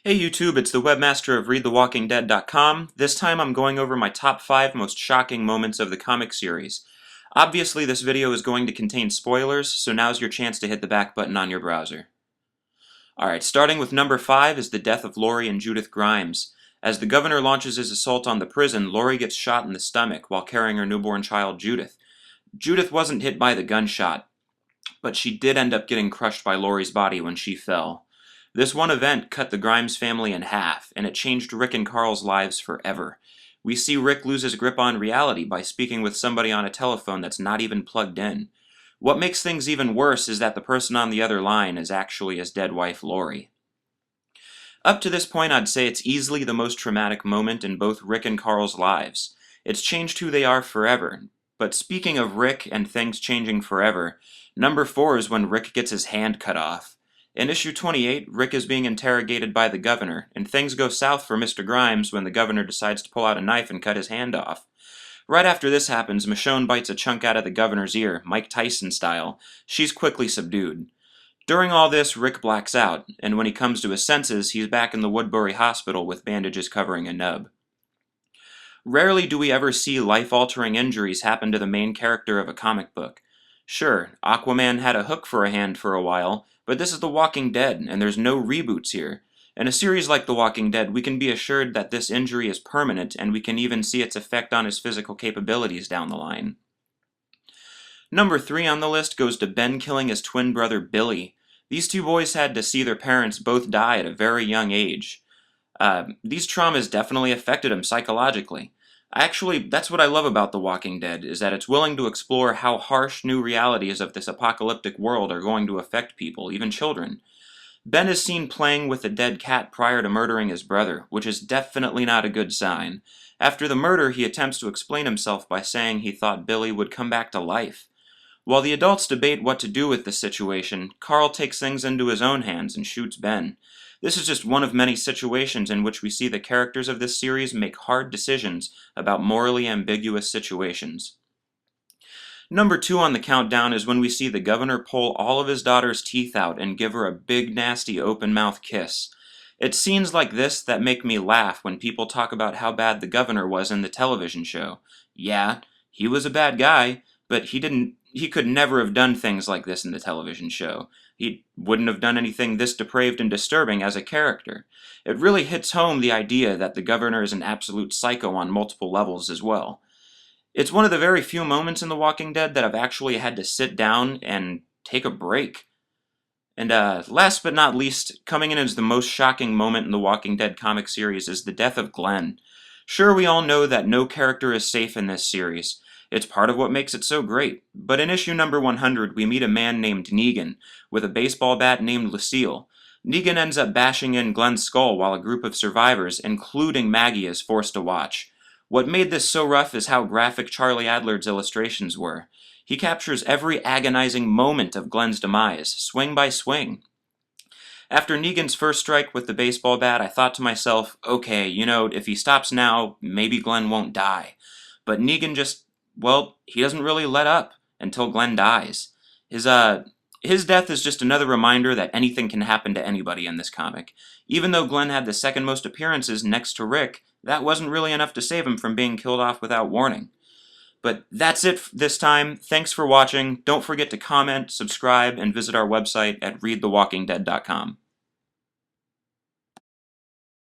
Hey YouTube, it's the Webmaster of Dead.com. This time I'm going over my top 5 most shocking moments of the comic series. Obviously this video is going to contain spoilers, so now's your chance to hit the back button on your browser. Alright, starting with number 5 is the death of Laurie and Judith Grimes. As the governor launches his assault on the prison, Laurie gets shot in the stomach while carrying her newborn child Judith. Judith wasn't hit by the gunshot, but she did end up getting crushed by Laurie's body when she fell. This one event cut the Grimes family in half, and it changed Rick and Carl's lives forever. We see Rick lose his grip on reality by speaking with somebody on a telephone that's not even plugged in. What makes things even worse is that the person on the other line is actually his dead wife, Laurie. Up to this point, I'd say it's easily the most traumatic moment in both Rick and Carl's lives. It's changed who they are forever. But speaking of Rick and things changing forever, number 4 is when Rick gets his hand cut off. In issue 28, Rick is being interrogated by the governor, and things go south for Mr. Grimes when the governor decides to pull out a knife and cut his hand off. Right after this happens, Michonne bites a chunk out of the governor's ear, Mike Tyson style. She's quickly subdued. During all this, Rick blacks out, and when he comes to his senses, he's back in the Woodbury hospital with bandages covering a nub. Rarely do we ever see life-altering injuries happen to the main character of a comic book. Sure, Aquaman had a hook for a hand for a while, but this is The Walking Dead, and there's no reboots here. In a series like The Walking Dead, we can be assured that this injury is permanent, and we can even see its effect on his physical capabilities down the line. Number 3 on the list goes to Ben killing his twin brother Billy. These two boys had to see their parents both die at a very young age. These traumas definitely affected him psychologically. Actually, that's what I love about The Walking Dead, is that it's willing to explore how harsh new realities of this apocalyptic world are going to affect people, even children. Ben is seen playing with a dead cat prior to murdering his brother, which is definitely not a good sign. After the murder, he attempts to explain himself by saying he thought Billy would come back to life. While the adults debate what to do with the situation, Carl takes things into his own hands and shoots Ben. This is just one of many situations in which we see the characters of this series make hard decisions about morally ambiguous situations. Number 2 on the countdown is when we see the governor pull all of his daughter's teeth out and give her a big nasty open mouth kiss. It's scenes like this that make me laugh when people talk about how bad the governor was in the television show. Yeah, he was a bad guy, but he could never have done things like this in the television show. He wouldn't have done anything this depraved and disturbing as a character. It really hits home the idea that the governor is an absolute psycho on multiple levels as well. It's one of the very few moments in The Walking Dead that I've actually had to sit down and take a break. And last but not least, coming in as the most shocking moment in the Walking Dead comic series is the death of Glenn. Sure, we all know that no character is safe in this series. It's part of what makes it so great. But in issue number 100, we meet a man named Negan, with a baseball bat named Lucille. Negan ends up bashing in Glenn's skull while a group of survivors, including Maggie, is forced to watch. What made this so rough is how graphic Charlie Adler's illustrations were. He captures every agonizing moment of Glenn's demise, swing by swing. After Negan's first strike with the baseball bat, I thought to myself, okay, if he stops now, maybe Glenn won't die. But Negan he doesn't really let up until Glenn dies. His death is just another reminder that anything can happen to anybody in this comic. Even though Glenn had the second most appearances next to Rick, that wasn't really enough to save him from being killed off without warning. But that's it this time. Thanks for watching. Don't forget to comment, subscribe, and visit our website at readthewalkingdead.com.